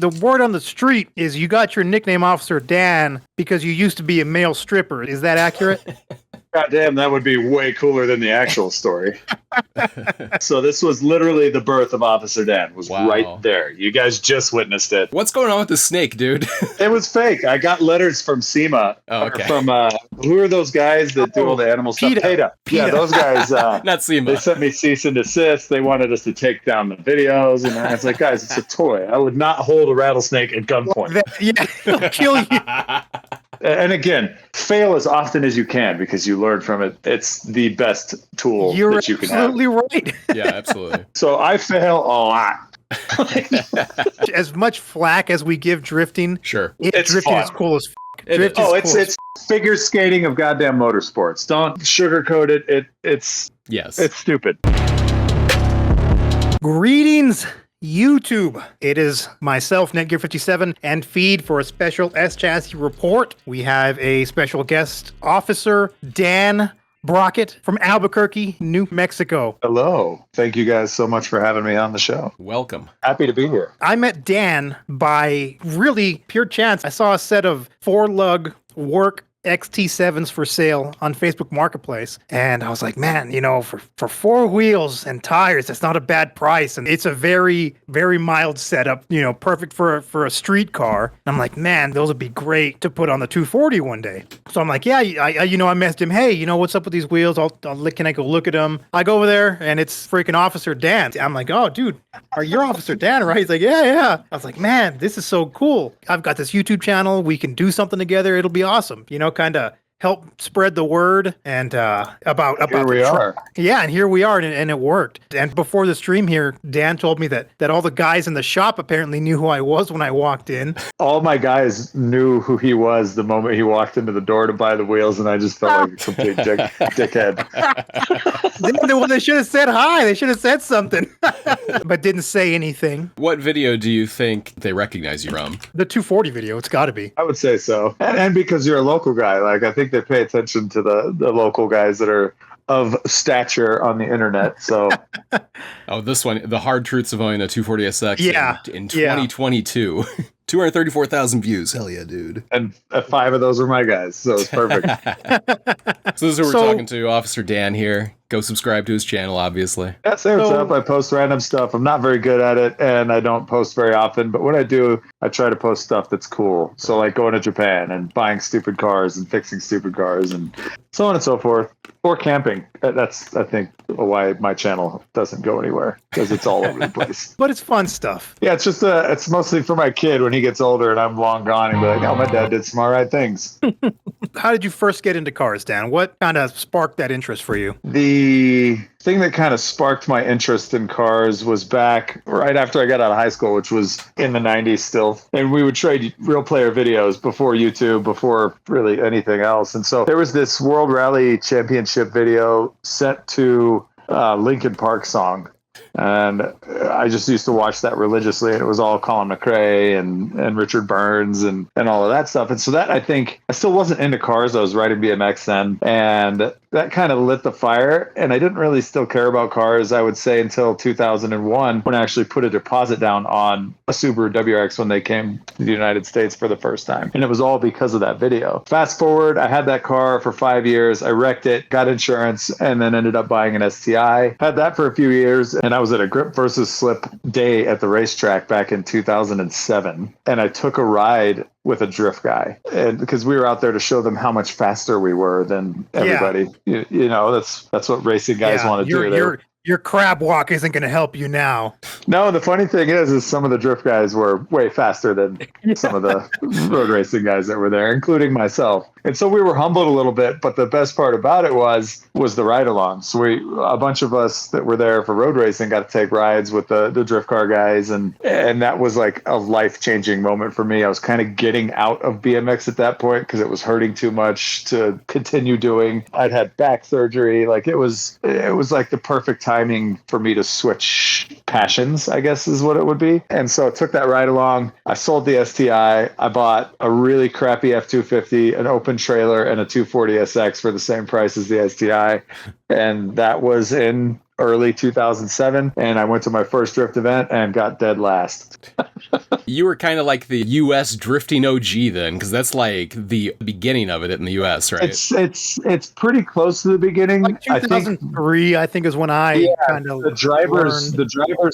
The word on the street is you got your nickname Officer Dan because you used to be a male stripper. Is that accurate? God damn, that would be way cooler than the actual story. So this was literally the birth of Officer Dan. Was right there. You guys just witnessed it. What's going on with the snake, dude? It was fake. I got letters from SEMA. Oh, okay. From who are those guys that do all the animal stuff? PETA. Yeah, those guys. Not SEMA. They sent me cease and desist. They wanted us to take down the videos, and I was like, guys, it's a toy. I would not hold a rattlesnake at gunpoint. Yeah, it'll kill you. And again, fail as often as you can because you learn from it. It's the best tool that you can have. You're absolutely right. Yeah, absolutely. So I fail a lot. As much flack as we give drifting, sure, drifting fun. is cool as It's figure skating of goddamn motorsports. Don't sugarcoat it. It's stupid. Greetings, YouTube. It is myself, Netgear57, and Feed for a special S-Chassis report. We have a special guest, Officer Dan Brockett from Albuquerque, New Mexico. Hello. Thank you guys so much for having me on the show. Welcome. Happy to be here. I met Dan by really pure chance. I saw a set of 4-lug work XT7s for sale on Facebook Marketplace. And I was like, man, for 4 wheels and tires, that's not a bad price. And it's a very, very mild setup, perfect for a street car. And I'm like, man, those would be great to put on the 240 one day. So I'm like, yeah, I messaged him, hey, what's up with these wheels? Can I go look at them? I go over there and it's freaking Officer Dan. I'm like, oh, dude, you're Officer Dan, right? He's like, yeah. I was like, man, this is so cool. I've got this YouTube channel. We can do something together. It'll be awesome. Kind of help spread the word and about here we are. Yeah, and here we are, and it worked. And before the stream here, Dan told me that all the guys in the shop apparently knew who I was when I walked in. All my guys knew who he was the moment he walked into the door to buy the wheels, and I just felt like a complete dickhead. They should have said hi. They should have said something, but didn't say anything. What video do you think they recognize you from? The 240 video. It's got to be. I would say so. And because you're a local guy, like I think they pay attention to the local guys that are of stature on the internet. So, this one, the hard truths of owning a 240SX. Yeah, in 2022, 234,000 views. Hell yeah, dude! And 5 of those are my guys, so it's perfect. So this is who we're talking to, Officer Dan here. Go subscribe to his channel, obviously. Yeah, say what's up. I post random stuff. I'm not very good at it, and I don't post very often. But when I do, I try to post stuff that's cool. So like going to Japan and buying stupid cars and fixing stupid cars and so on and so forth. Or camping. That's, I think, why my channel doesn't go anywhere, because it's all over the place. But it's fun stuff. Yeah, it's just it's mostly for my kid when he gets older and I'm long gone and be like, oh, my dad did some all right things. How did you first get into cars, Dan? What kind of sparked that interest for you? The thing that kind of sparked my interest in cars was back right after I got out of high school, which was in the 90s still. And we would trade real player videos before YouTube, before really anything else. And so there was this World Rally Championship video set to Linkin Park song. And I just used to watch that religiously. And it was all Colin McRae and Richard Burns and all of that stuff. And so that, I think, I still wasn't into cars. I was riding BMX then. And that kind of lit the fire. And I didn't really still care about cars, I would say, until 2001, when I actually put a deposit down on a Subaru WRX when they came to the United States for the first time. And it was all because of that video. Fast forward, I had that car for 5 years. I wrecked it, got insurance, and then ended up buying an STI. Had that for a few years. And I was at a grip versus slip day at the racetrack back in 2007. And I took a ride with a drift guy, and because we were out there to show them how much faster we were than everybody. Yeah. That's what racing guys want to do. Your crab walk isn't going to help you now. No, the funny thing is some of the drift guys were way faster than some of the road racing guys that were there, including myself. And so we were humbled a little bit, but the best part about it was the ride along. So a bunch of us that were there for road racing got to take rides with the drift car guys. And that was like a life-changing moment for me. I was kind of getting out of BMX at that point because it was hurting too much to continue doing. I'd had back surgery. Like it was like the perfect timing for me to switch passions, I guess is what it would be. And so I took that ride along. I sold the STI. I bought a really crappy F250, an open trailer, and a 240SX for the same price as the STI. And that was in early 2007, and I went to my first drift event and got dead last. You were kind of like the U.S. drifting OG then, because that's like the beginning of it in the U.S., right? It's pretty close to the beginning. Like 2003, I think is when I kind of the driver's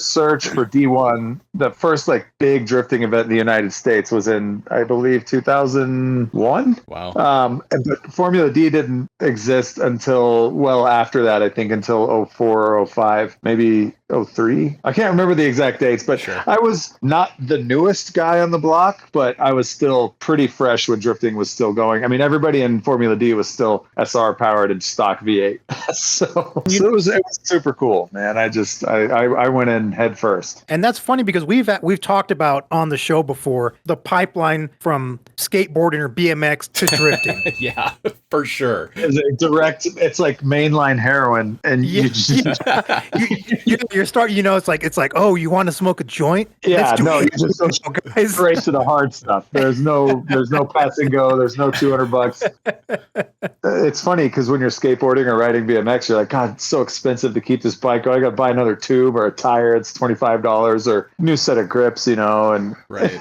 search for D1. The first like big drifting event in the United States was in, I believe, 2001. Wow. But Formula D didn't exist until well after that. I think until 04 or 05, maybe 03. I can't remember the exact dates, but Sure. I was not the newest guy on the block, but I was still pretty fresh when drifting was still going. I mean, everybody in Formula D was still SR powered and stock V8. so it was super cool, man. I went in head first. And that's funny because we've talked about on the show before the pipeline from skateboarding or BMX to drifting. Yeah, for sure. It's like mainline heroin, and you're starting. It's like, oh, you want to smoke a joint? Yeah, no, you just go straight to the hard stuff. There's no pass and go. There's no $200. It's funny because when you're skateboarding or riding BMX, you're like, God, it's so expensive to keep this bike going. I got to buy another tube or a tire. It's $25 or new set of grips, and right.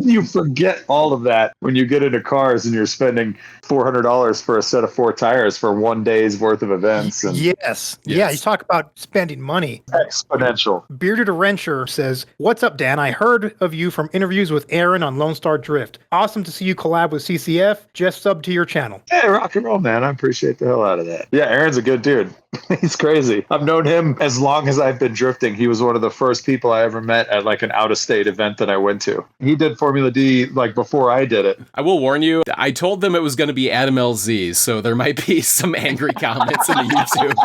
You forget all of that when you get into cars and you're spending $400 for a set of 4 tires for one day's worth of events. And yes. Yeah, you talk about spending money. Exponential. Bearded Wrencher says, "What's up, Dan? I heard of you from interviews with Aaron on Lone Star Drift. Awesome to see you collab with CCF. Just sub to your channel." Hey, rock and roll, man. I appreciate the hell out of that. Yeah, Aaron's a good dude. He's crazy. I've known him as long as I've been drifting. He was one of the first people I ever met at like an out-of-state event that I went to. He did Formula D like before I did it. I will warn you, I told them it was going to be Adam LZ, so there might be some angry comments in the YouTube.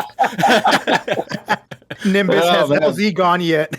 Nimbus has LZ gone yet?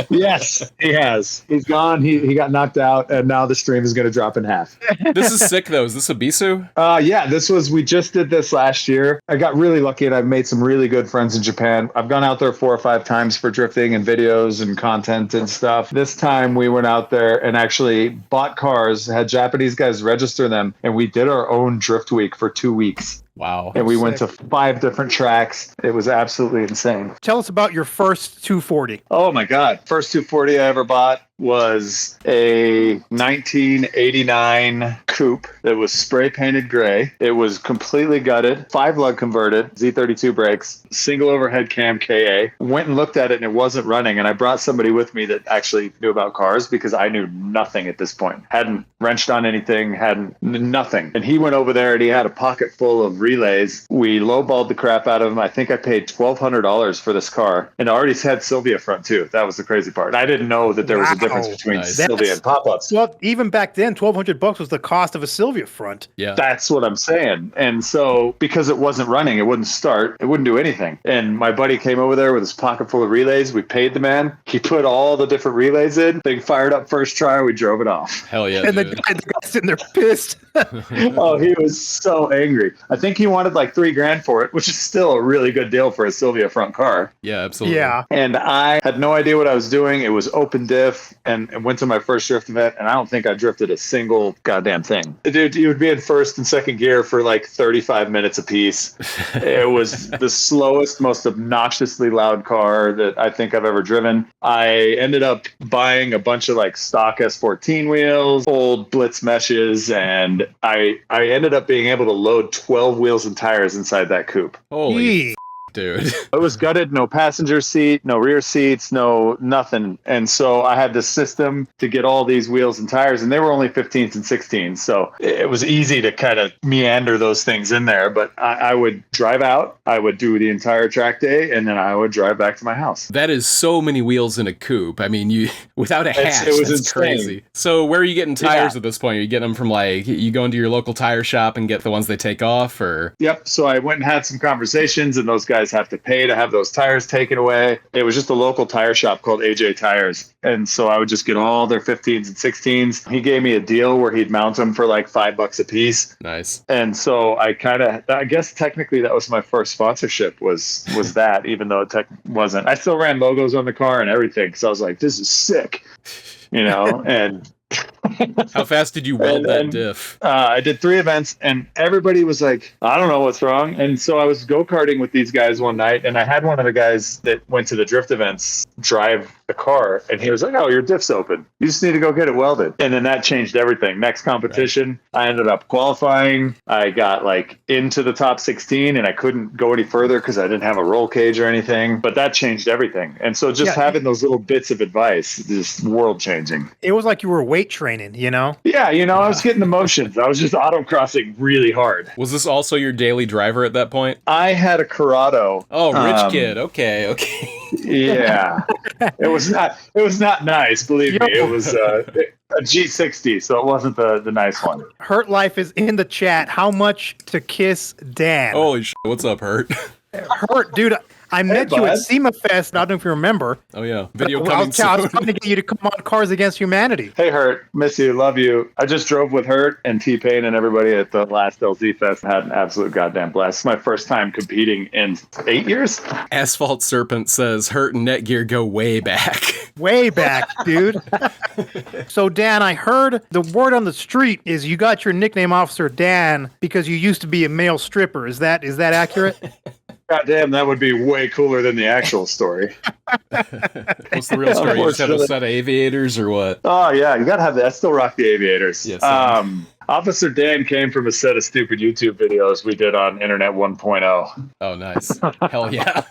Yes, he has. He's gone. He got knocked out, and now the stream is going to drop in half. This is sick, though. Is this a Bisu? Yeah, we just did this last year. I got really lucky, and I've made some really good friends in Japan. I've gone out there 4 or 5 times for drifting and videos and content and stuff. This time we went out there and actually bought cars, had Japanese guys register them, and we did our own drift week for 2 weeks. Wow. And we went to 5 different tracks. It was absolutely insane. Tell us about your first 240. Oh my God. First 240 I ever bought was a 1989 coupe that was spray painted gray. It was completely gutted, 5-lug converted, Z32 brakes, single overhead cam KA. Went and looked at it and it wasn't running. And I brought somebody with me that actually knew about cars because I knew nothing at this point. Hadn't wrenched on anything, nothing. And he went over there and he had a pocket full of relays. We lowballed the crap out of him. I think I paid $1,200 for this car. And it already had Sylvia front too. That was the crazy part. I didn't know that there was a difference between Sylvia and pop-ups. Well, even back then, $1,200 was the cost of a Sylvia front. Yeah, that's what I'm saying. And so, because it wasn't running, it wouldn't start, it wouldn't do anything. And my buddy came over there with his pocket full of relays. We paid the man. He put all the different relays in. Thing fired up first try. We drove it off. Hell yeah! And dude. the guy sitting there pissed. Oh, he was so angry. I think he wanted like $3,000 for it, which is still a really good deal for a Sylvia front car. Yeah, absolutely. Yeah. And I had no idea what I was doing. It was open diff and went to my first drift event, and I don't think I drifted a single goddamn thing. Dude, you would be in first and second gear for like 35 minutes apiece. It was the slowest, most obnoxiously loud car that I think I've ever driven. I ended up buying a bunch of like stock S14 wheels, old Blitz meshes, and I ended up being able to load 12 wheels and tires inside that coupe. Holy dude. It was gutted, no passenger seat, no rear seats, no nothing. And so I had this system to get all these wheels and tires, and they were only 15s and 16s. So it was easy to kind of meander those things in there. But I would drive out, I would do the entire track day, and then I would drive back to my house. That is so many wheels in a coupe. I mean, you without a hatch, it was that's insane. crazy. So where are you getting tires at this point? Are you getting them from like, you go into your local tire shop and get the ones they take off, or? Yep. So I went and had some conversations, and those guys have to pay to have those tires taken away. It was just a local tire shop called AJ Tires. And so I would just get all their 15s and 16s. He gave me a deal where he'd mount them for like $5 a piece. Nice. And so I guess technically that was my first sponsorship was that, even though it wasn't. I still ran logos on the car and everything because I was like, this is sick, and How fast did you weld that diff? I did 3 events, and everybody was like, I don't know what's wrong. And so I was go-karting with these guys one night, and I had one of the guys that went to the drift events drive the car, and he was like, oh, your diff's open. You just need to go get it welded. And then that changed everything. Next competition, I ended up qualifying. I got like into the top 16, and I couldn't go any further because I didn't have a roll cage or anything. But that changed everything. And so just having those little bits of advice is just world-changing. It was like you were weight training, you know? Yeah, I was getting the motions. I was just autocrossing really hard. Was this also your daily driver at that point? I had a Corrado. Oh, rich kid. Okay. Yeah. It was not nice, believe me. It was a G60, so it wasn't the nice one. Hurt Life is in the chat. How much to kiss Dan? Holy shit. What's up, Hurt? Hurt, dude. I met you at SEMA Fest. I don't know if you remember. Oh, yeah. Video I coming was soon. trying to get you to come on Cars Against Humanity. Hey, Hurt. Miss you. Love you. I just drove with Hurt and T-Pain and everybody at the last LZ Fest. I had an absolute goddamn blast. It's my first time competing in 8 years. Asphalt Serpent says Hurt and Netgear go way back. Way back, dude. So, Dan, I heard the word on the street is you got your nickname Officer Dan because you used to be a male stripper. Is that accurate? God damn, that would be way cooler than the actual story. What's the real story? You just have a set of aviators or what? Oh, yeah, you gotta have that. I still rock the aviators. Yes. Officer Dan came from a set of stupid YouTube videos we did on Internet 1.0. Oh, nice. Hell yeah.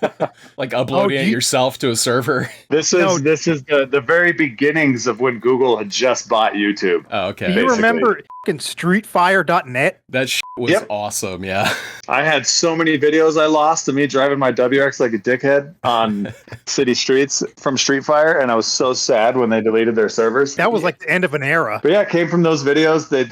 Like uploading it yourself to a server. This is the very beginnings of when Google had just bought YouTube. Oh, okay. Do you remember streetfire.net? That shit was awesome, yeah. I had so many videos I lost of me driving my WRX like a dickhead on city streets from Street Fire, and I was so sad when they deleted their servers. That was like the end of an era. But yeah, it came from those videos. They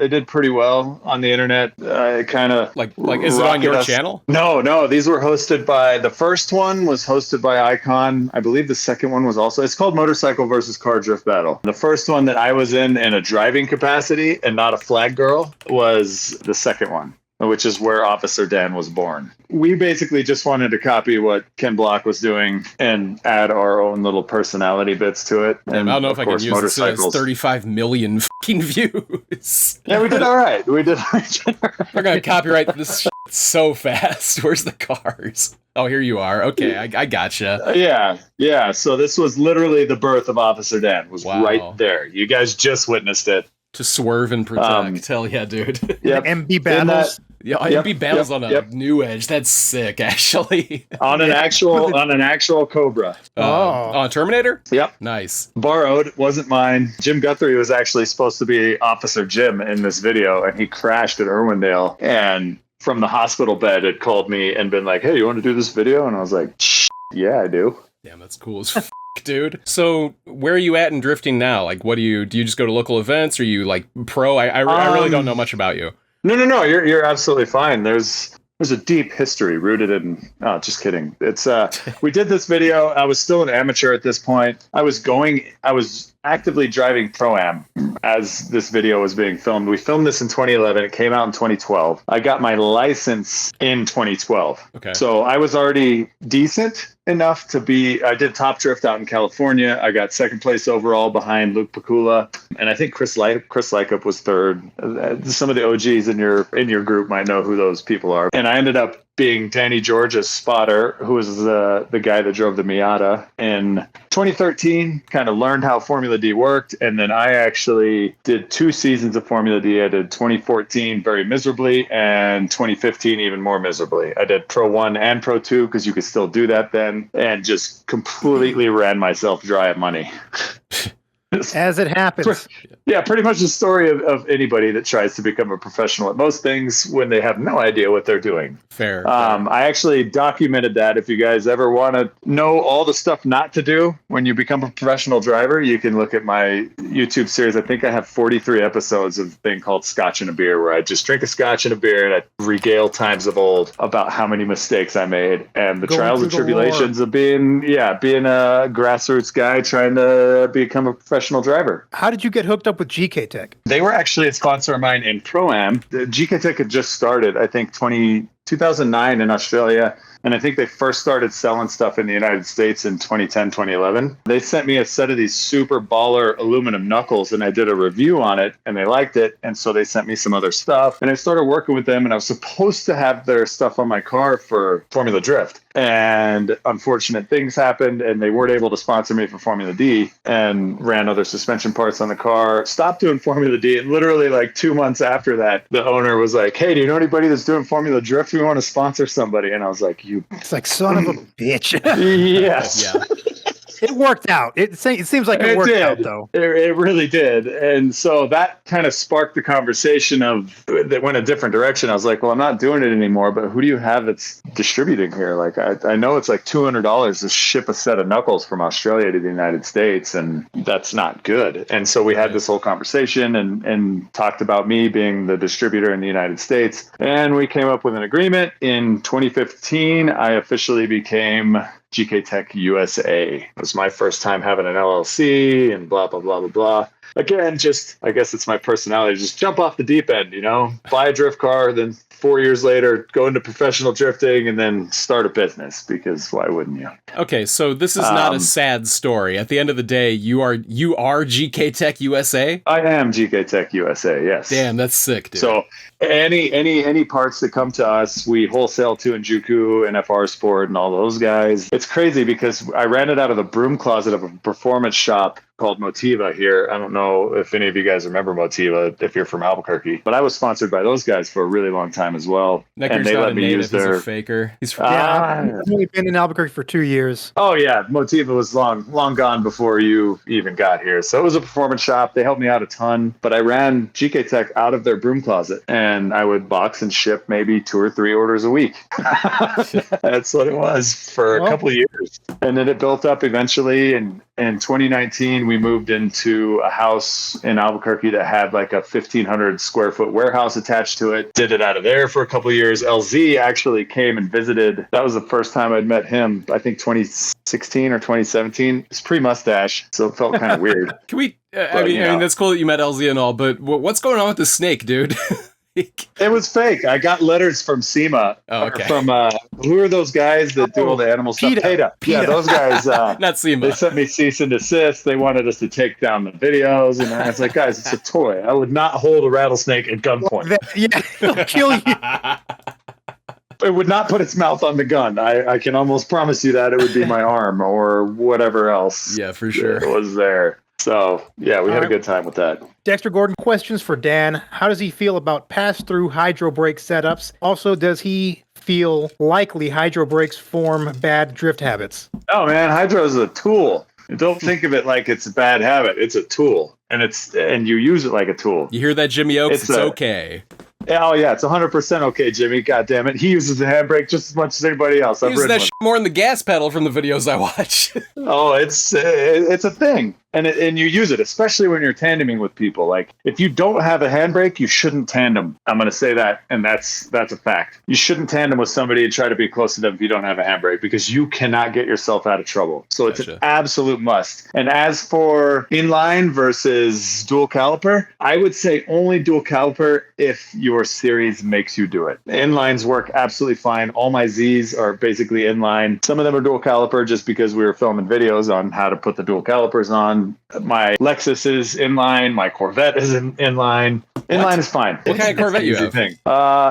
did pretty well on the internet. It kind of like is it on your channel? No. These were hosted by, the first one was hosted by Icon. I believe the second one was also, it's called Motorcycle versus Car Drift Battle. The first one that I was in a driving capacity and not a flag girl was the second one, which is where Officer Dan was born. We basically just wanted to copy what Ken Block was doing and add our own little personality bits to it. And I don't know if I can use this. It has 35 million fucking views. Yeah, we did all right. We're going to copyright this shit so fast. Where's the cars? Oh, here you are. Okay, I gotcha. Yeah. So this was literally the birth of Officer Dan. Was right there. You guys just witnessed it. To swerve and protect. Hell yeah, dude. Yep. MB battles. Yeah, MB battles on a new edge. That's sick, actually. on an actual Cobra. On a Terminator? Yep. Nice. Borrowed, wasn't mine. Jim Guthrie was actually supposed to be Officer Jim in this video, and he crashed at Irwindale. And from the hospital bed, had called me and been like, "Hey, you want to do this video?" And I was like, "Yeah, I do." Damn, that's cool as f***, dude. So, where are you at in drifting now? Like, what do you just go to local events? Or are you like pro? I really don't know much about you. No. You're absolutely fine. There's a deep history rooted in. Oh, just kidding. It's we did this video. I was still an amateur at this point. I was actively driving Pro-Am as this video was being filmed. We filmed this in 2011. It came out in 2012. I got my license in 2012. Okay. So I was already decent enough to be, I did Top Drift out in California. I got second place overall behind Luke Pakula. And I think Chris Lykup was third. Some of the OGs in your group might know who those people are. And I ended up being Danny George's spotter, who was the guy that drove the Miata in 2013, kind of learned how Formula D worked. And then I actually did 2 seasons of Formula D. I did 2014 very miserably and 2015 even more miserably. I did Pro 1 and Pro 2 because you could still do that then, and just completely ran myself dry of money. As it happens. Yeah, pretty much the story of anybody that tries to become a professional at most things when they have no idea what they're doing. Fair. I actually documented that. If you guys ever want to know all the stuff not to do when you become a professional driver, you can look at my YouTube series. I think I have 43 episodes of a thing called Scotch and a Beer, where I just drink a scotch and a beer and I regale times of old about how many mistakes I made and the trials and tribulations of being a grassroots guy trying to become a professional driver. How did you get hooked up with GK Tech? They were actually a sponsor of mine in Pro-Am. The GK Tech had just started, I think, 2009 in Australia. And I think they first started selling stuff in the United States in 2010, 2011. They sent me a set of these super baller aluminum knuckles, and I did a review on it, and they liked it. And so they sent me some other stuff, and I started working with them, and I was supposed to have their stuff on my car for Formula Drift. And unfortunate things happened, and they weren't able to sponsor me for Formula D, and ran other suspension parts on the car. Stopped doing Formula D, and literally like 2 months after that, the owner was like, "Hey, do you know anybody that's doing Formula Drift? We want to sponsor somebody." And I was like, It's like, son of a bitch. Yes. Yeah. It worked out. It seems like it worked out, though. It really did. And so that kind of sparked the conversation that went a different direction. I was like, well, I'm not doing it anymore, but who do you have that's distributing here? Like, I know it's like $200 to ship a set of knuckles from Australia to the United States, and that's not good. And so we had this whole conversation and talked about me being the distributor in the United States. And we came up with an agreement. In 2015, I officially became GK Tech USA. It was my first time having an LLC and blah, blah, blah, blah, blah. Again, I guess it's my personality. Just jump off the deep end, buy a drift car, then 4 years later, go into professional drifting, and then start a business, because why wouldn't you? Okay, so this is not a sad story. At the end of the day, you are GK Tech USA? I am GK Tech USA, yes. Damn, that's sick, dude. So any parts that come to us, we wholesale to Njuku and FR Sport and all those guys. It's crazy because I ran it out of the broom closet of a performance shop called Motiva here. I don't know if any of you guys remember Motiva, if you're from Albuquerque, but I was sponsored by those guys for a really long time as well. And they let me use their... He's a faker. He's from... I've only been in Albuquerque for 2 years. Oh yeah, Motiva was long gone before you even got here. So it was a performance shop. They helped me out a ton, but I ran GK Tech out of their broom closet, and I would box and ship maybe 2 or 3 orders a week. That's what it was for a couple of years. And then it built up eventually. And in 2019, we moved into a house in Albuquerque that had like a 1,500 square foot warehouse attached to it. Did it out of there for a couple of years. LZ actually came and visited. That was the first time I'd met him, I think 2016 or 2017. It's pre-mustache, so it felt kind of weird. Can we... I mean, that's cool that you met LZ and all, but what's going on with the snake, dude? It was fake. I got letters from SEMA. Oh, okay. From who are those guys that do all the animal stuff? PETA. Yeah, those guys. Not SEMA. They sent me cease and desist. They wanted us to take down the videos, and I was like, guys, it's a toy. I would not hold a rattlesnake at gunpoint. It'll kill you. It would not put its mouth on the gun. I can almost promise you that it would be my arm or whatever else. Yeah, for sure. It was there. So, yeah, we had a good time with that. Dexter Gordon, questions for Dan. How does he feel about pass-through hydro brake setups? Also, does he feel likely hydro brakes form bad drift habits? Oh, man, hydro is a tool. Don't think of it like it's a bad habit. It's a tool, and you use it like a tool. You hear that, Jimmy Oaks? It's okay. Oh, yeah, it's 100% okay, Jimmy. God damn it. He uses the handbrake just as much as anybody else. He uses that more than the gas pedal from the videos I watch. Oh, it's a thing. And you use it, especially when you're tandeming with people. Like, if you don't have a handbrake, you shouldn't tandem. I'm going to say that, and that's a fact. You shouldn't tandem with somebody and try to be close to them if you don't have a handbrake, because you cannot get yourself out of trouble. So it's an absolute must. And as for inline versus dual caliper, I would say only dual caliper if your series makes you do it. Inlines work absolutely fine. All my Zs are basically inline. Some of them are dual caliper just because we were filming videos on how to put the dual calipers on. My Lexus is inline. My Corvette is inline. Inline is fine. What kind of Corvette you have?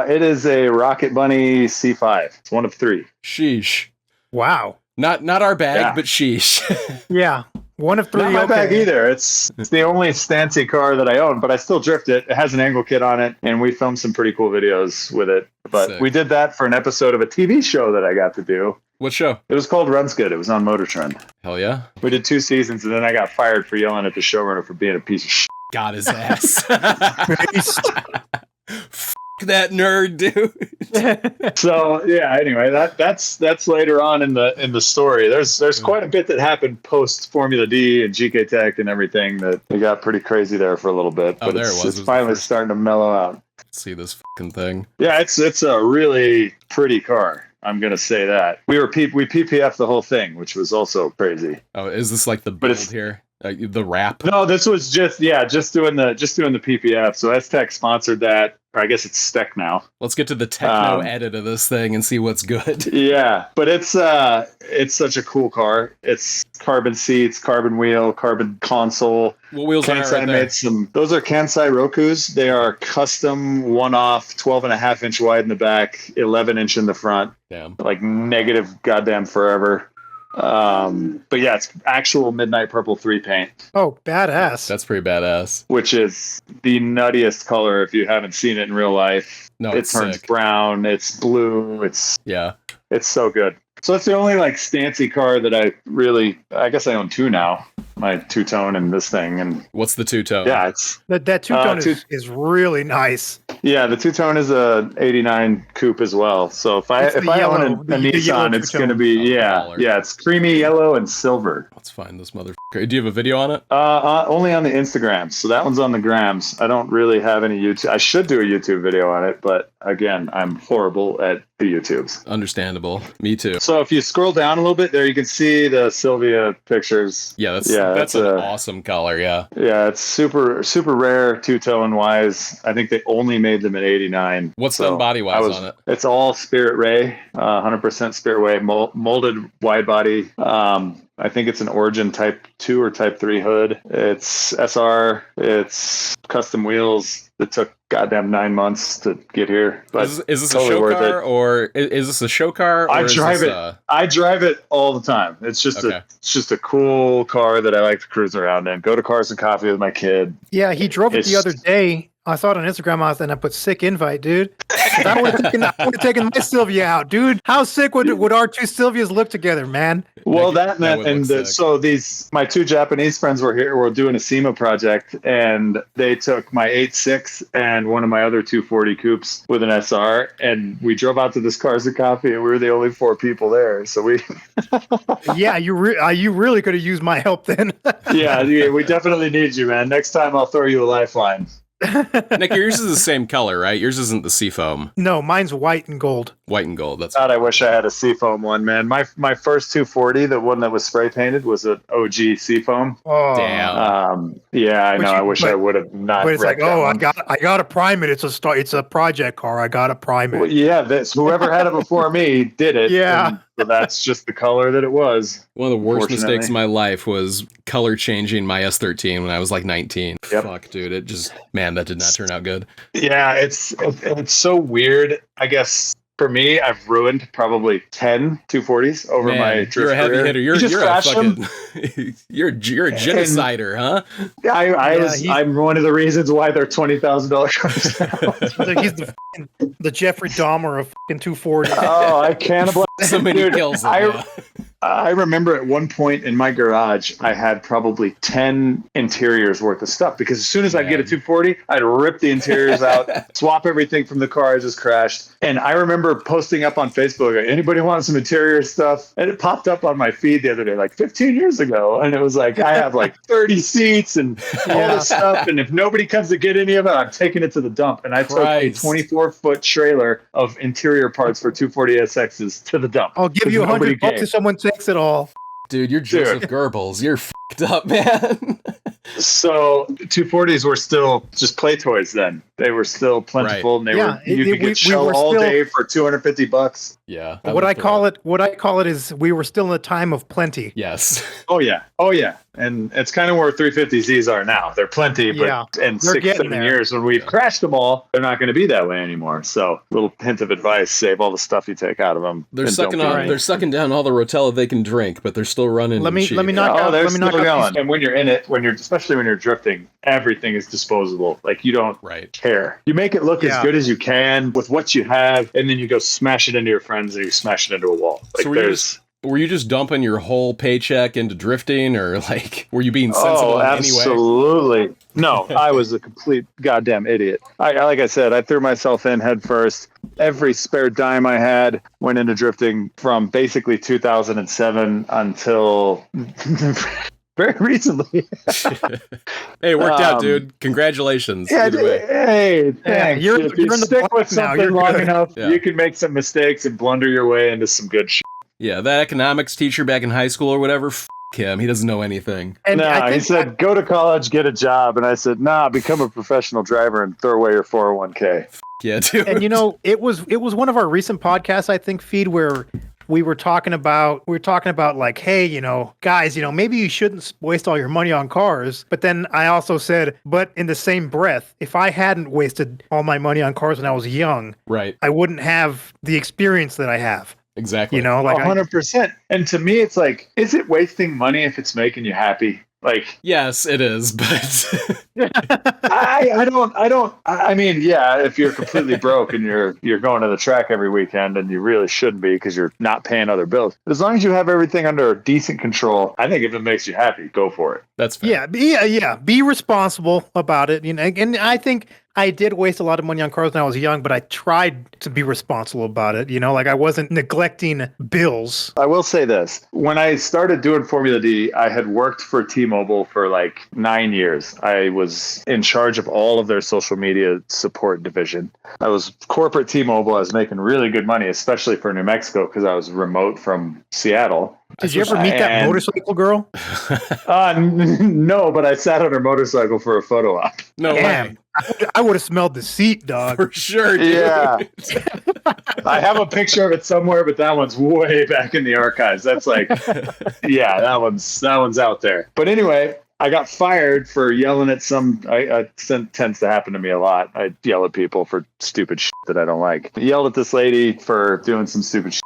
It is a Rocket Bunny C5. It's one of 3. Sheesh. Wow. Not our bag, but sheesh. Yeah. One of 3. Not my bag either. It's the only Stancy car that I own, but I still drift it. It has an angle kit on it, and we filmed some pretty cool videos with it. But sick. We did that for an episode of a TV show that I got to do. What show? It was called Runs Good. It was on Motor Trend. Hell yeah. We did 2 seasons, and then I got fired for yelling at the showrunner for being a piece of shit. Got his ass. F that nerd, dude. So yeah. Anyway, that's later on in the story. There's quite a bit that happened post Formula D and GK Tech and everything that it got pretty crazy there for a little bit. But it's finally starting to mellow out. Let's see this fucking thing. Yeah, it's a really pretty car. I'm gonna say that we PPF the whole thing, which was also crazy. Oh, is this like the build here? The wrap. No, this was just doing the PPF. So S-Tech sponsored that. Or I guess it's Steck now. Let's get to the techno edit of this thing and see what's good. Yeah, but it's such a cool car. It's carbon seats, carbon wheel, carbon console. What wheels are Kansai right there? made some. Those are Kansai Rokus. They are custom, one-off, 12.5-inch wide in the back, 11-inch in the front. Damn. Like negative goddamn forever. But yeah, it's actual Midnight Purple 3 paint. Oh, badass. That's pretty badass. Which is the nuttiest color if you haven't seen it in real life. No, it it's turns sick. brown, it's blue, it's so good. So it's the only like stancy car that I guess I own two now. My two-tone and this thing. And what's the two-tone? yeah, it's that two-tone is really nice. yeah, the two-tone is a 89 coupe as well. So if I own a Nissan, it's going to be it's creamy yellow and silver. Let's find this motherfucker. Do you have a video on it? Only on the Instagram. So that one's on the grams. I don't really have any YouTube. I should do a YouTube video on it, but again, I'm horrible at the YouTubes. Understandable. Me too. So if you scroll down a little bit there, you can see the Sylvia pictures. Yeah, that's an awesome color. Yeah. Yeah, it's super, super rare two-tone wise. I think they only made them in 89. What's done body-wise on it? It's all Spirit Ray, 100% Spirit Ray, molded wide body. I think it's an Origin Type 2 or Type 3 hood. It's SR. It's custom wheels. It took goddamn 9 months to get here. But is this totally a show car or is this a show car? I drive it. I drive it all the time. It's just a cool car that I like to cruise around in. Go to Cars and Coffee with my kid. Yeah, he drove it the other day. I saw it on Instagram and I put sick invite, dude. I would have taken my Sylvia out, dude. How sick would our two Sylvias look together, man? Well, so my two Japanese friends were here. We're doing a SEMA project, and they took my 8.6 and one of my other 240 coupes with an SR, and we drove out to this Cars and Coffee, and we were the only 4 people there. So we, yeah, you really could have used my help then. yeah, we definitely need you, man. Next time, I'll throw you a lifeline. Nick, yours is the same color, right? Yours isn't the seafoam. No, mine's white and gold. White and gold. That's. God, I wish I had a seafoam one, man. My first 240, the one that was spray painted, was an OG seafoam. Oh, damn. Yeah, I know. I wish I would have not. But it's like, I got to prime it. It's a project car. I got to prime it. Well, yeah, whoever had it before me did it. Yeah. So that's just the color that it was. One of the worst mistakes in my life was color changing my S13 when I was like 19. Yep. Fuck, dude. It just, man, that did not turn out good. Yeah, it's so weird. I guess for me, I've ruined probably 10 240s over my drift You're a heavy career. hitter. You're a fucking, you're a genocider, huh? I'm one of the reasons why they're $20,000 cars now. He's the Jeffrey Dahmer of fucking 240. Oh, I can't believe so many kills. I remember at one point in my garage, I had probably 10 interiors worth of stuff because as soon as I'd get a 240, I'd rip the interiors out, swap everything from the car I just crashed. And I remember posting up on Facebook, anybody want some interior stuff? And it popped up on my feed the other day, like 15 years ago. And it was like, I have like 30 seats and all this stuff. And if nobody comes to get any of it, I'm taking it to the dump. And I took a 24-foot trailer of interior parts for 240 SXs to the dump. I'll give you $100 if someone takes it all. Dude, you're Joseph Goebbels. You're fucked up, man. So 240s were still just play toys then. They were still plentiful, and you could get shell all day for $250. Yeah. What I call it is we were still in a time of plenty. Yes. Oh yeah. And it's kind of where 350Zs are now. They're plenty, but in 6-7 years when we've crashed them all, they're not going to be that way anymore. So, little hint of advice: save all the stuff you take out of them. They're sucking down all the Rotella they can drink, but they're still running. Let me knock out. They're still going. These. And when you're in it, especially when you're drifting, everything is disposable. Like you don't care. You make it look as good as you can with what you have, and then you go smash it into your friends, or you smash it into a wall. Like so were you just dumping your whole paycheck into drifting, or like were you being sensible in any way? Absolutely. No, I was a complete goddamn idiot. Like I said, I threw myself in head first. Every spare dime I had went into drifting from basically 2007 until very recently. Hey, it worked out, dude. Congratulations. Yeah, hey, thanks. You're if you in the stick with something long enough, Yeah. you can make some mistakes and blunder your way into some good shit. Yeah, that economics teacher back in high school or whatever, him. He doesn't know anything. And I he think said, go to college, get a job. And I said, nah, become a professional driver and throw away your 401k. Yeah, dude. and it was one of our recent podcasts, I think, feed where we were talking about like, hey, guys, maybe you shouldn't waste all your money on cars. But then I also said, but in the same breath, if I hadn't wasted all my money on cars when I was young, right. I wouldn't have the experience that I have. Exactly. Like 100%. And to me, it's like, is it wasting money if it's making you happy? Like, yes, it is, but I mean, yeah, if you're completely broke and you're going to the track every weekend and you really shouldn't be because you're not paying other bills. As long as you have everything under decent control, I think if it makes you happy, go for it. That's fair. Yeah. Be responsible about it. And I think I did waste a lot of money on cars when I was young, but I tried to be responsible about it. Like I wasn't neglecting bills. I will say this. When I started doing Formula D, I had worked for T-Mobile for like 9 years. I was in charge of all of their social media support division. I was corporate T-Mobile. I was making really good money, especially for New Mexico because I was remote from Seattle. Did you ever meet that motorcycle girl? No, but I sat on her motorcycle for a photo op. No way. I would have smelled the seat, dog. For sure, dude. Yeah. I have a picture of it somewhere, but that one's way back in the archives. That's like, yeah, that one's out there. But anyway, I got fired for yelling at tends to happen to me a lot. I yell at people for stupid shit that I don't like. I yelled at this lady for doing some stupid shit.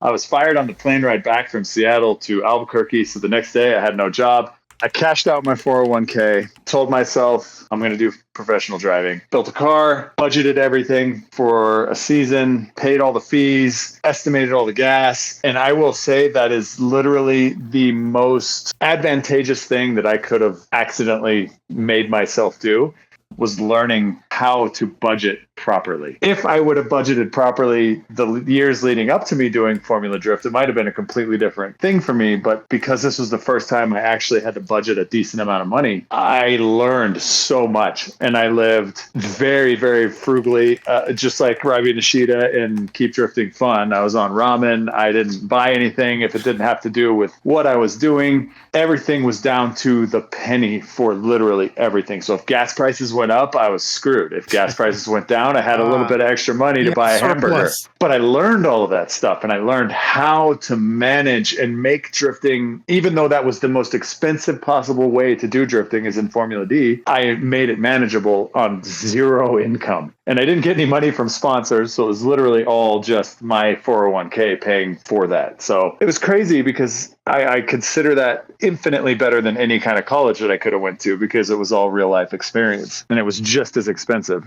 I was fired on the plane ride back from Seattle to Albuquerque. So the next day I had no job. I cashed out my 401k, told myself I'm going to do professional driving, built a car, budgeted everything for a season, paid all the fees, estimated all the gas. And I will say that is literally the most advantageous thing that I could have accidentally made myself do, was learning how to budget properly. If I would have budgeted properly the years leading up to me doing Formula Drift, it might have been a completely different thing for me. But because this was the first time I actually had to budget a decent amount of money, I learned so much. And I lived very, very frugally, just like Ravi Nishida in Keep Drifting Fun. I was on ramen. I didn't buy anything if it didn't have to do with what I was doing. Everything was down to the penny for literally everything. So if gas prices went up, I was screwed. If gas prices went down, I had a little bit of extra money to buy a hamburger. But I learned all of that stuff, and I learned how to manage and make drifting, even though that was the most expensive possible way to do drifting is in Formula D, I made it manageable on zero income. And I didn't get any money from sponsors, so it was literally all just my 401k paying for that. So it was crazy because I consider that infinitely better than any kind of college that I could have went to because it was all real life experience and it was just as expensive.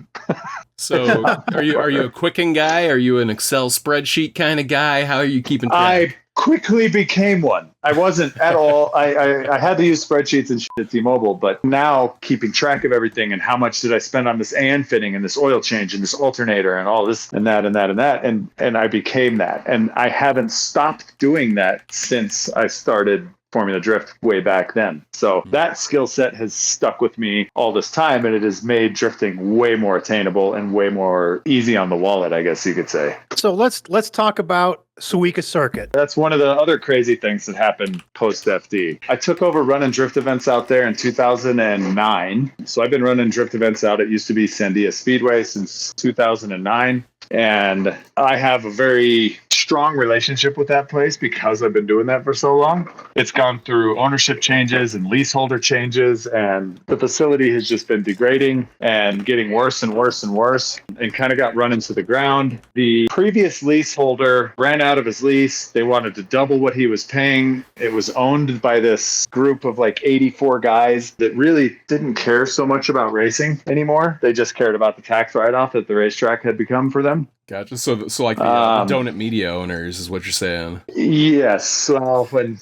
So are you a Quicken guy? Are you an Excel spreadsheet kind of guy? How are you keeping track? I quickly became one. I wasn't at all. I had to use spreadsheets and shit at T-Mobile, but now keeping track of everything and how much did I spend on this AN fitting and this oil change and this alternator and all this and that and that and that. And I became that. And I haven't stopped doing that since I started Formula Drift way back then. So that skill set has stuck with me all this time, and it has made drifting way more attainable and way more easy on the wallet, I guess you could say. So let's talk about Suika Circuit. That's one of the other crazy things that happened post FD. I took over running drift events out there in 2009. So I've been running drift events out. It used to be Sandia Speedway since 2009. And I have a very strong relationship with that place because I've been doing that for so long. It's gone through ownership changes and leaseholder changes, and the facility has just been degrading and getting worse and worse and worse and kind of got run into the ground. The previous leaseholder ran out of his lease. They wanted to double what he was paying. It was owned by this group of like 84 guys that really didn't care so much about racing anymore. They just cared about the tax write-off that the racetrack had become for them. Gotcha. So like the Donut Media owners is what you're saying. Yes. Well, when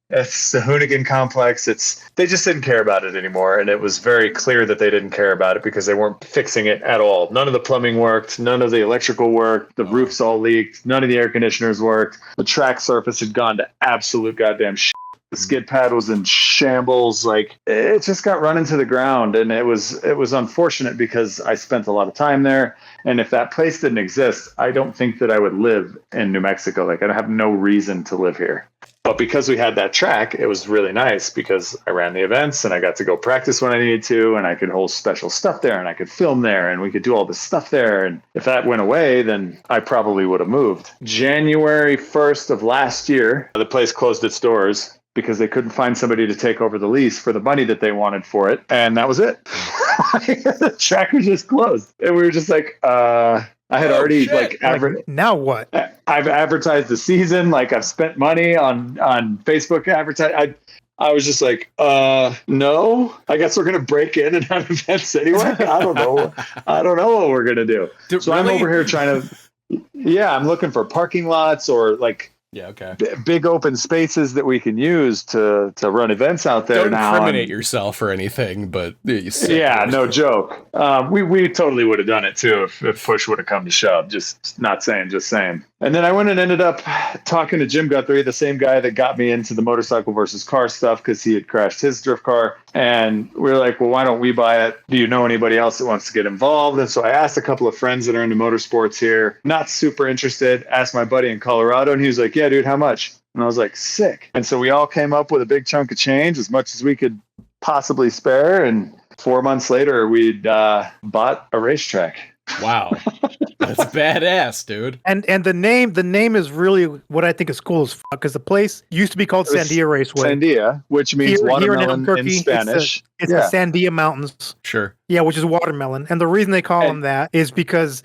it's the Hoonigan complex, they just didn't care about it anymore. And it was very clear that they didn't care about it because they weren't fixing it at all. None of the plumbing worked. None of the electrical worked. The roofs all leaked. None of the air conditioners worked. The track surface had gone to absolute goddamn shit. The skid pad was in shambles. Like, it just got run into the ground. And it was unfortunate because I spent a lot of time there. And if that place didn't exist, I don't think that I would live in New Mexico. Like, I have no reason to live here. But because we had that track, it was really nice because I ran the events and I got to go practice when I needed to, and I could hold special stuff there and I could film there and we could do all this stuff there. And if that went away, then I probably would have moved. January 1st of last year, the place closed its doors because they couldn't find somebody to take over the lease for the money that they wanted for it. And that was it. The track was just closed. And we were just like, I had already now what? I've advertised the season. Like I've spent money on Facebook advertising. I was just like, no, I guess we're going to break in and have events anyway. I don't know. I don't know what we're going to do. So really? I'm over here trying to, I'm looking for parking lots or like, big open spaces that we can use to run events out there. Don't incriminate yourself or anything, but no joke. We totally would have done it too if push would have come to shove. Just not saying, just saying. And then I went and ended up talking to Jim Guthrie, the same guy that got me into the motorcycle versus car stuff because he had crashed his drift car. And we were like, well, why don't we buy it? Do you know anybody else that wants to get involved? And so I asked a couple of friends that are into motorsports here, not super interested, asked my buddy in Colorado, and he was like, yeah, dude, how much? And I was like, sick. And so we all came up with a big chunk of change, as much as we could possibly spare. And 4 months later, we'd bought a racetrack. Wow. That's badass, dude. And the name is really what I think is cool as fuck, because the place used to be called Sandia Raceway. Sandia, which means watermelon in Spanish. It's the Sandia Mountains. Sure. Yeah, which is watermelon. And the reason they call them that is because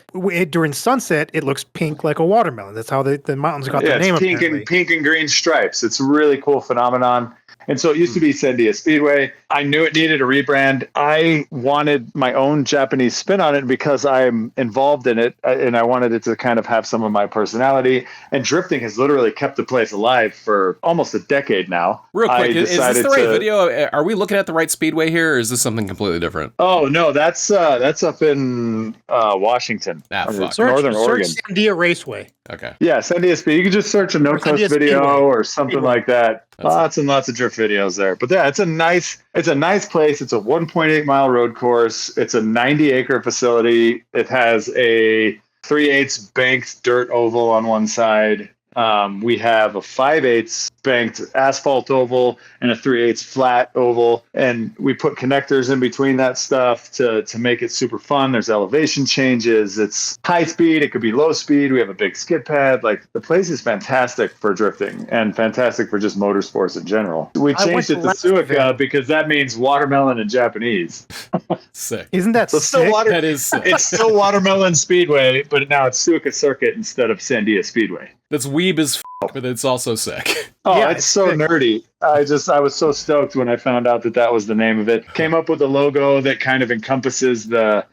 during sunset, it looks pink like a watermelon. That's how the mountains got their name. It's pink and green stripes. It's a really cool phenomenon. And so it used to be Sandia Speedway. I knew it needed a rebrand. I wanted my own Japanese spin on it because I'm involved in it, and I wanted it to kind of have some of my personality. And drifting has literally kept the place alive for almost a decade now. Real quick, is this the right video? Are we looking at the right Speedway here, or is this something completely different? Oh, no, that's up in Washington. Northern Oregon. Search Sandia Raceway. Okay. Yeah, Sandia Speed. You can just search a no-coast video or something like that. Lots and lots of drift videos there. But yeah, it's a nice place. It's a 1.8 mile road course. It's a 90-acre facility. It has a 3/8 banked dirt oval on one side. We have a 5/8 banked asphalt oval and a 3/8 flat oval, and we put connectors in between that stuff to make it super fun. There's elevation changes. It's high speed. It could be low speed. We have a big skid pad. Like, the place is fantastic for drifting and fantastic for just motorsports in general. We changed it to Suika because that means watermelon in Japanese. Sick. Isn't that sick? That is sick. It's still Watermelon Speedway, but now it's Suika Circuit instead of Sandia Speedway. That's weeb as but it's also sick. Oh, yeah, it's so nerdy. I was so stoked when I found out that was the name of it. Came up with a logo that kind of encompasses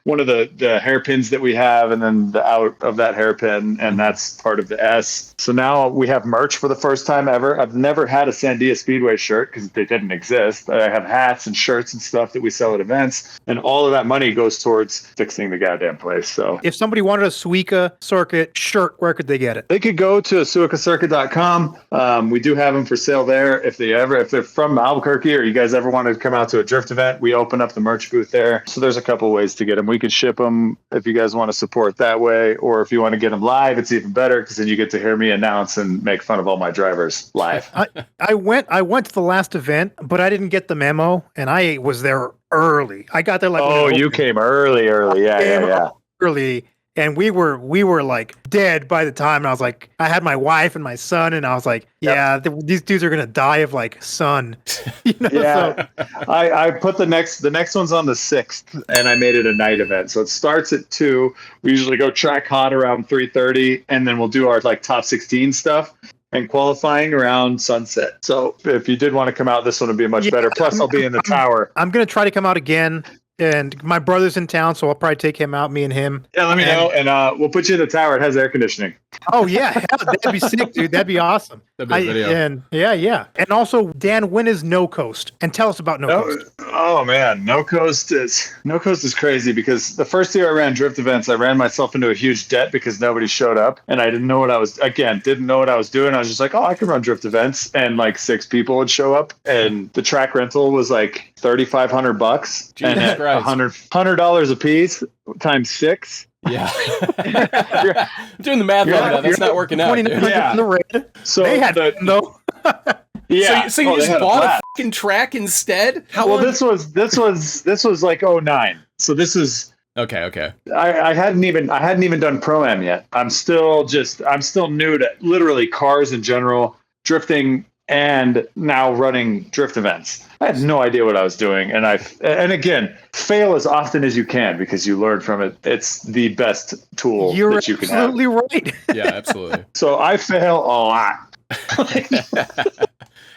one of the hairpins that we have, and then the out of that hairpin, and that's part of the S. So now we have merch for the first time ever. I've never had a Sandia Speedway shirt because they didn't exist. I have hats and shirts and stuff that we sell at events, and all of that money goes towards fixing the goddamn place. So if somebody wanted a Suika Circuit shirt, where could they get it? They could go to suikacircuit.com. We do have them for sale there. If they're from Albuquerque, or you guys ever want to come out to a drift event, we open up the merch booth there. So there's a couple ways to get them. We can ship them if you guys want to support that way, or if you want to get them live, it's even better because then you get to hear me announce and make fun of all my drivers live. I went to the last event, but I didn't get the memo, and I was there early. I got there like you came early. Yeah. Early. And we were like dead by the time. And I was like, I had my wife and my son, and I was like, these dudes are gonna die of like sun. Yeah. So. I put the next one's on the 6th, and I made it a night event. So it starts at 2. We usually go track hot around 3:30, and then we'll do our like top 16 stuff and qualifying around sunset. So if you did want to come out, this one would be much better. Plus, I'll be in the tower. I'm gonna try to come out again. And my brother's in town, so I'll probably take him out, me and him. Yeah, let me know, and we'll put you in the tower. It has air conditioning. Oh, yeah. Hell, that'd be sick, dude. That'd be awesome. That'd be a video. And yeah. And also, Dan, when is No Coast? And tell us about No Coast. Oh, man. No Coast is crazy because the first year I ran drift events, I ran myself into a huge debt because nobody showed up. And I didn't know what I was doing. I was just like, I can run drift events. And like 6 people would show up. And the track rental was like $3,500. Jesus Christ. $100 a piece times 6. Yeah. I'm doing the math on that. That's not working out. In the red. So they had no. Yeah. So you Oh, they just had bought a blast. fucking track instead? How Well, long? this was like '09. So this is Okay. I hadn't even done Pro-Am yet. I'm still new to literally cars in general, drifting, and now running drift events. I had no idea what I was doing, and again, fail as often as you can because you learn from it. It's the best tool You're that you can have. absolutely right. Yeah, absolutely. So I fail a lot.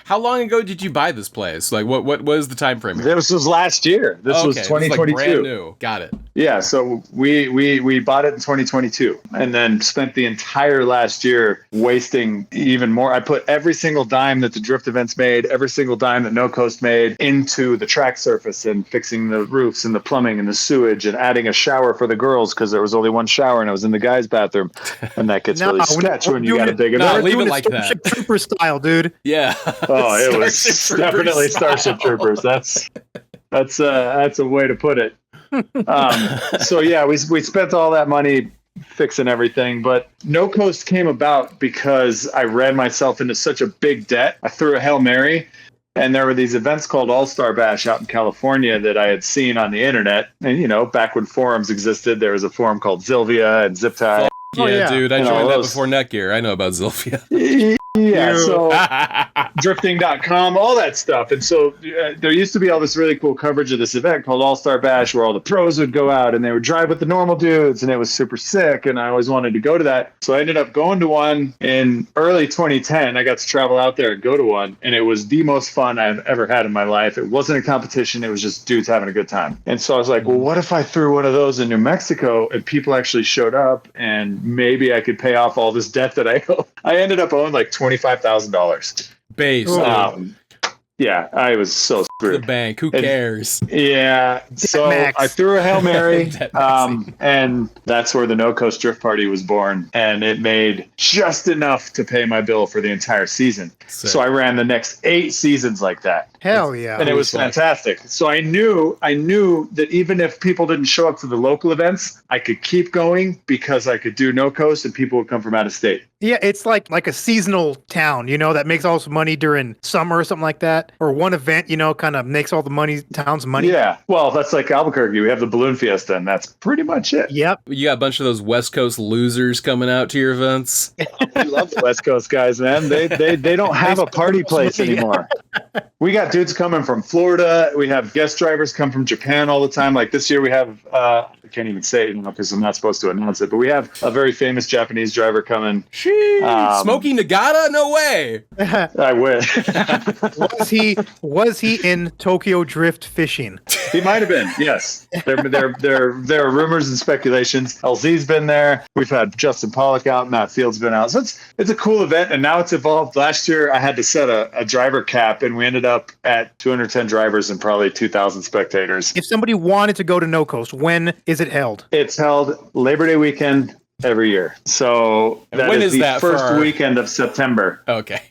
How long ago did you buy this place? Like, what was the time frame? This was last year. This was This is 2022. like brand new. Got it. Yeah, so we bought it in 2022 and then spent the entire last year wasting even more. I put every single dime that the drift events made, every single dime that No Coast made into the track surface and fixing the roofs and the plumbing and the sewage and adding a shower for the girls because there was only one shower and it was in the guys' bathroom. And that gets really sketch when you got a big event. leave it like that. Starship Trooper style, dude. Yeah. Oh, it was Starship definitely style. Starship Troopers. That's a way to put it. So yeah, we spent all that money fixing everything, but No Coast came about because I ran myself into such a big debt. I threw a Hail Mary, and there were these events called All-Star Bash out in California that I had seen on the internet. And back when forums existed, there was a forum called Zilvia and Ziptie. Yeah, dude, I And all joined that those. before Netgear. I know about Zilphia. Yeah, so drifting.com, all that stuff. And so there used to be all this really cool coverage of this event called All-Star Bash where all the pros would go out and they would drive with the normal dudes and it was super sick. And I always wanted to go to that. So I ended up going to one in early 2010. I got to travel out there and go to one. And it was the most fun I've ever had in my life. It wasn't a competition. It was just dudes having a good time. And so I was like, well, what if I threw one of those in New Mexico and people actually showed up and maybe I could pay off all this debt that I owe. I ended up owing like $25,000. Base. Yeah, I was so The screwed. bank. Who cares? Yeah, so Max. I threw a Hail Mary, Debt maxing. and that's where the No Coast Drift Party was born, and it made just enough to pay my bill for the entire season. Sick. So I ran the next 8 seasons like that. Hell yeah. And it was fantastic. So I knew that even if people didn't show up to the local events, I could keep going because I could do No Coast and people would come from out of state. Yeah, it's like a seasonal town, that makes all its money during summer or something like that. Or one event, kind of makes all the town's money. Yeah. Well, that's like Albuquerque. We have the Balloon Fiesta, and that's pretty much it. Yep. You got a bunch of those West Coast losers coming out to your events. We love the West Coast guys, man. They don't have a party place anymore. We got dudes coming from Florida. We have guest drivers come from Japan all the time. Like this year we have, I can't even say it because I'm not supposed to announce it, but we have a very famous Japanese driver coming. Smokey Nagata? No way. I wish. Was he in Tokyo Drift fishing? He might have been, yes. There are rumors and speculations. LZ's been there. We've had Justin Pollock out. Matt Field's been out. So it's a cool event, and now it's evolved. Last year, I had to set a driver cap, and we ended up at 210 drivers and probably 2,000 spectators. If somebody wanted to go to No Coast, when is it held? It's held Labor Day weekend every year. So when is the that for first our- weekend of September. Okay.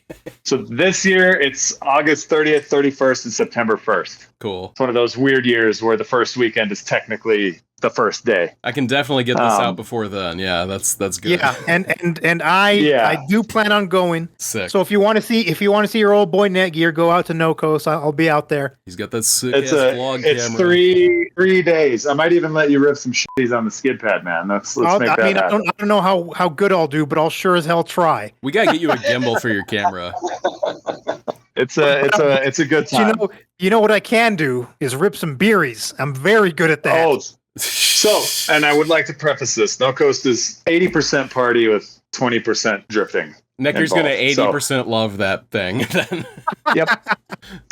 So this year, it's August 30th, 31st, and September 1st. Cool. It's one of those weird years where the first weekend is technically the first day. I can definitely get this out before then. Yeah, that's good. Yeah, and I do plan on going. Sick. So if you want to see your old boy Netgear, go out to No Coast. I'll be out there. He's got that sick It's ass vlog it's camera. three days. I might even let you rip some shitties on the skid pad, man. Let's make that I happen. don't know how good I'll do, but I'll sure as hell try. We gotta get you a gimbal for your camera. It's a good time. You know what I can do is rip some beeries. I'm very good at that. Oh, so, and I would like to preface this. No Coast is 80% party with 20% drifting. Necker's gonna involved, 80% love that thing. Then Yep.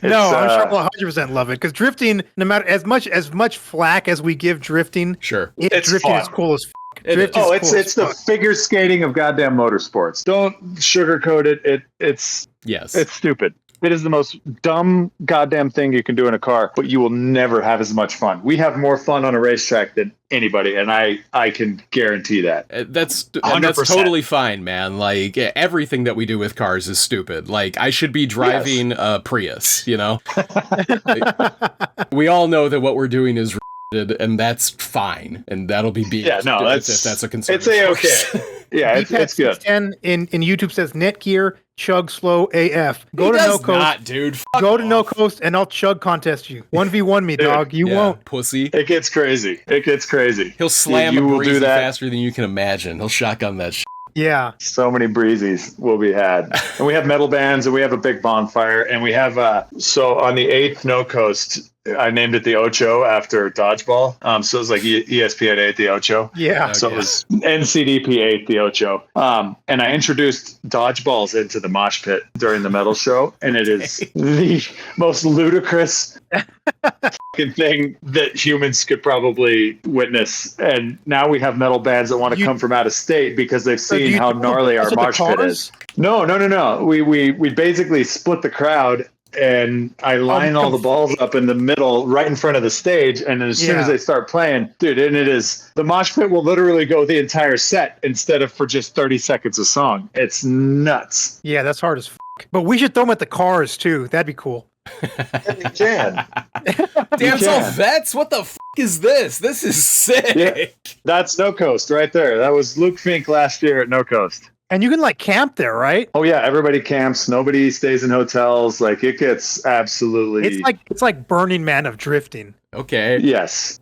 No, I'm sure I'll 100% love it because drifting, no matter as much flack as we give drifting, sure. It's drifting fun. is cool as f***. It is. Drift It's cool it's as the fuck. figure skating of goddamn motorsports. Don't sugarcoat it. It's Yes. stupid. It is the most dumb goddamn thing you can do in a car, but you will never have as much fun. We have more fun on a racetrack than anybody, and I can guarantee that. That's 100%. totally fine, man. Like everything that we do with cars is stupid. Like I should be driving a Prius, We all know that what we're doing is and that's fine, and that'll be beat. Yeah, no, if that's a concern. It's a-okay. Yeah, it's good. 10 in YouTube says Netgear chug slow AF. Go to No Coast. Not, dude. Fuck Go to off. No Coast and I'll chug contest you. 1v1 me, Dude, dog. You won't. pussy. It gets crazy. He'll slam you a will breezy do that. faster than you can imagine. He'll shotgun that shit. Yeah. So many breezies will be had. And we have metal bands and we have a big bonfire. And we have, so on the 8th No Coast, I named it the Ocho after dodgeball. So it was like ESPN 8, the Ocho. Yeah. So it was NCDP 8, the Ocho. And I introduced dodgeballs into the mosh pit during the metal show. And it is the most ludicrous fucking thing that humans could probably witness. And now we have metal bands that want to come from out of state because they've seen how gnarly our mosh pit is. No. We basically split the crowd. And I line all the balls up in the middle, right in front of the stage. And as soon as they start playing, dude, and it is, the mosh pit will literally go the entire set instead of for just 30 seconds a song. It's nuts. Yeah, that's hard as fuck. But we should throw them at the cars too. That'd be cool. You can. Damn, so vets, what the fuck is this? This is sick. Yeah, that's No Coast right there. That was Luke Fink last year at No Coast. And you can like camp there, right? Oh yeah, everybody camps. Nobody stays in hotels. Like it gets absolutely. It's like Burning Man of drifting. Okay. Yes.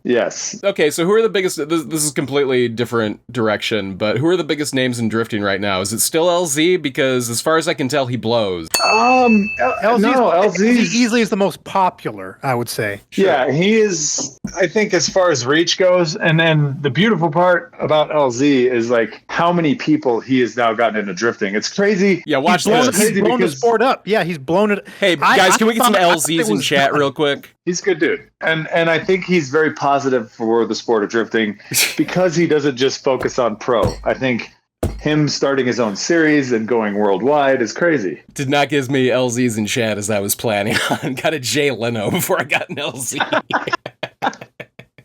Okay, so who are the biggest... This is completely different direction, but who are the biggest names in drifting right now? Is it still LZ? Because as far as I can tell, he blows. LZ easily is the most popular, I would say. Sure. Yeah, he is, I think, as far as reach goes. And then the beautiful part about LZ is like how many people he has now gotten into drifting. It's crazy. Yeah, watch this. He's blown the sport up. Yeah, he's blown it. Hey, guys, can we get some LZs in chat real quick? He's a good dude. And I think he's very positive for the sport of drifting because he doesn't just focus on pro. I think him starting his own series and going worldwide is crazy. Did not give me LZs in chat as I was planning on. Got a Jay Leno before I got an LZ.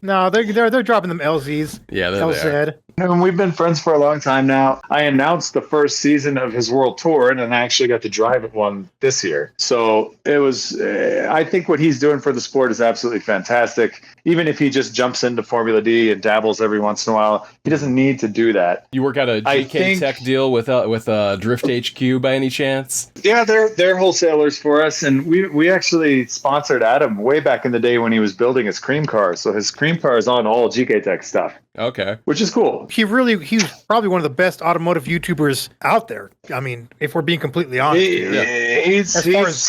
No, they're dropping them LZs. Yeah, they LZ. And we've been friends for a long time now. I announced the first season of his world tour, and I actually got to drive at one this year. So it was, I think what he's doing for the sport is absolutely fantastic. Even if he just jumps into Formula D and dabbles every once in a while, he doesn't need to do that. You work out a JK Tech deal with Drift HQ by any chance? Yeah, they're wholesalers for us, and we actually sponsored Adam way back in the day when he was building his cream car. So his cream car is on all GK Tech stuff. Okay. Which is cool. He was probably one of the best automotive YouTubers out there. I mean, if we're being completely honest.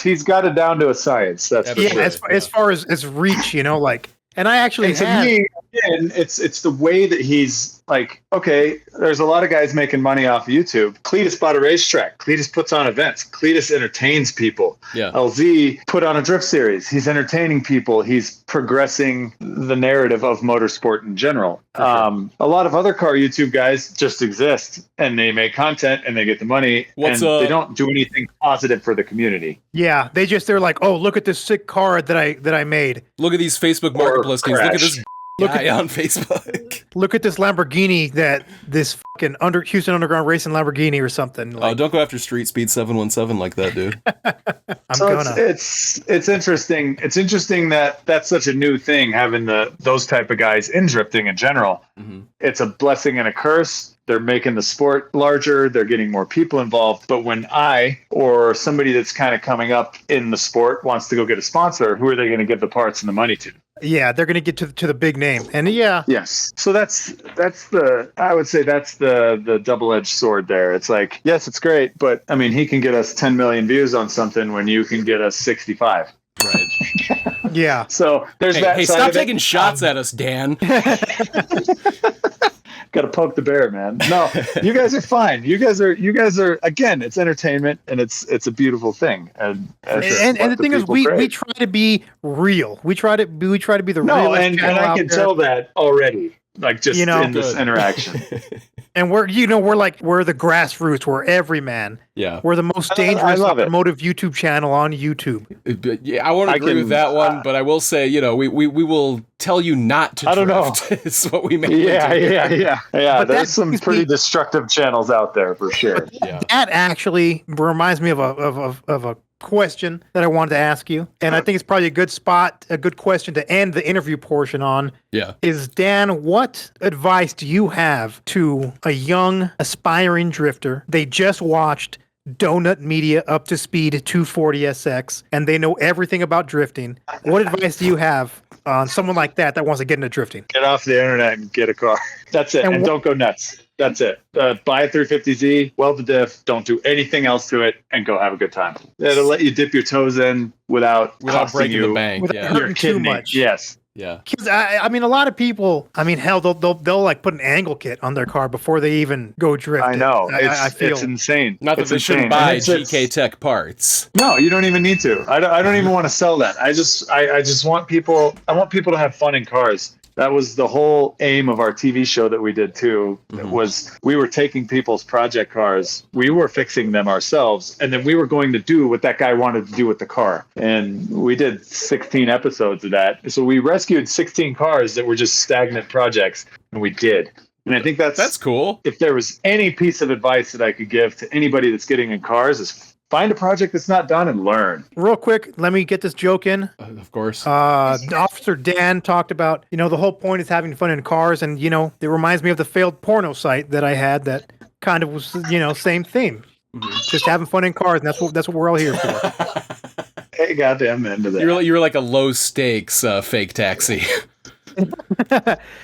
He's got it down to a science. That's as far as reach, like, and I actually and to me, again, it's the way that he's like, okay, there's a lot of guys making money off of YouTube. Cletus bought a racetrack. Cletus puts on events. Cletus entertains people. Yeah. LZ put on a drift series. He's entertaining people. He's progressing the narrative of motorsport in general. Sure. A lot of other car YouTube guys just exist and they make content and they get the money they don't do anything positive for the community. Yeah, they're like, oh, look at this sick car that I made. Look at these Facebook market listings. Look at this guy on Facebook. Look at this Lamborghini this fucking Houston Underground Racing Lamborghini or something. Oh, don't go after Street Speed 717 like that, dude. It's interesting. It's interesting that that's such a new thing, having those type of guys in drifting in general. Mm-hmm. It's a blessing and a curse. They're making the sport larger. They're getting more people involved. But when I or somebody that's kind of coming up in the sport wants to go get a sponsor, who are they going to give the parts and the money to? Yeah, they're going to get to the big name. And yeah. Yes. So that's I would say that's the double-edged sword there. It's like, yes, it's great, but I mean, he can get us 10 million views on something when you can get us 65. Right. Yeah. So there's that. Hey, stop taking shots at us, Dan. Got to poke the bear, man. No, you guys are fine. You guys are again, it's entertainment and it's a beautiful thing. And the thing is we try to be real. We try to be the real. And I can tell that already. Like just in this interaction. And we're the grassroots. We're everyman. Yeah. We're the most dangerous automotive YouTube channel on YouTube. Yeah, I won't agree with that one, but I will say, we will tell you not to drift. Is what we make. Yeah. But there's some pretty destructive channels out there for sure. That actually reminds me of a question that I wanted to ask you, and I think it's probably a good question to end the interview portion on. Yeah. Is Dan, what advice do you have to a young aspiring drifter? They just watched Donut Media Up to Speed 240SX, and they know everything about drifting. What advice do you have on someone like that wants to get into drifting? Get off the internet and get a car. That's it. And don't go nuts. That's it. Buy a 350Z, weld the diff, don't do anything else to it, and go have a good time. It'll let you dip your toes in without breaking the bank. Without Yeah. hurting too much. Yes. Yeah. Because I mean, a lot of people, I mean, hell, they'll like put an angle kit on their car before they even go drift. I know. I feel It's insane. Not that it's they shouldn't insane. buy And it's- GK Tech parts. No, you don't even need to. I don't even want to sell that. I just want people. I want people to have fun in cars. That was the whole aim of our TV show that we did too. Was we were taking people's project cars, we were fixing them ourselves, and then we were going to do what that guy wanted to do with the car. And we did 16 episodes of that. So we rescued 16 cars that were just stagnant projects, and we did. And I think that's cool. If there was any piece of advice that I could give to anybody that's getting in cars, is find a project that's not done and learn. Real quick, let me get this joke in. Of course. Officer Dan talked about, the whole point is having fun in cars. And, it reminds me of the failed porno site that I had that kind of was, same theme. Just having fun in cars. And that's what we're all here for. Hey, goddamn into that. You were like a low stakes fake taxi.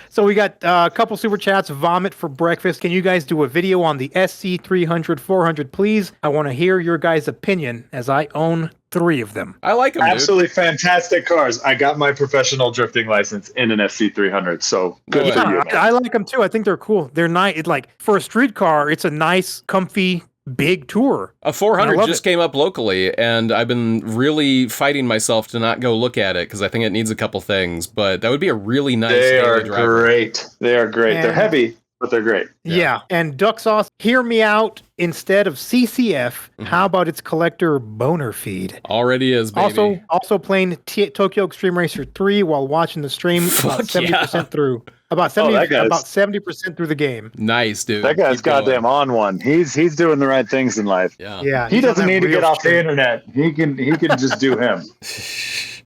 So we got a couple super chats. Vomit for breakfast. Can you guys do a video on the SC300 400, please? I want to hear your guys' opinion, as I own 3 of them. I like them, Absolutely fantastic cars. I got my professional drifting license in an SC300, so good for you. I like them too. I think they're cool. They're nice. Like for a street car, it's a nice, comfy, big tour. A 400 just came up locally, and I've been really fighting myself to not go look at it because I think it needs a couple things. But that would be a really nice. They are daily driver. great. They are great. And they're heavy, but they're great. Yeah. And Duck Sauce, hear me out. Instead of CCF, how about its collector boner feed? Already is, baby. Also playing Tokyo Extreme Racer 3 while watching the stream about 70% through. About 70% through the game. Nice, dude. That guy's goddamn on one. He's doing the right things in life. Yeah. Yeah. He doesn't need to get off the internet. He can just do him.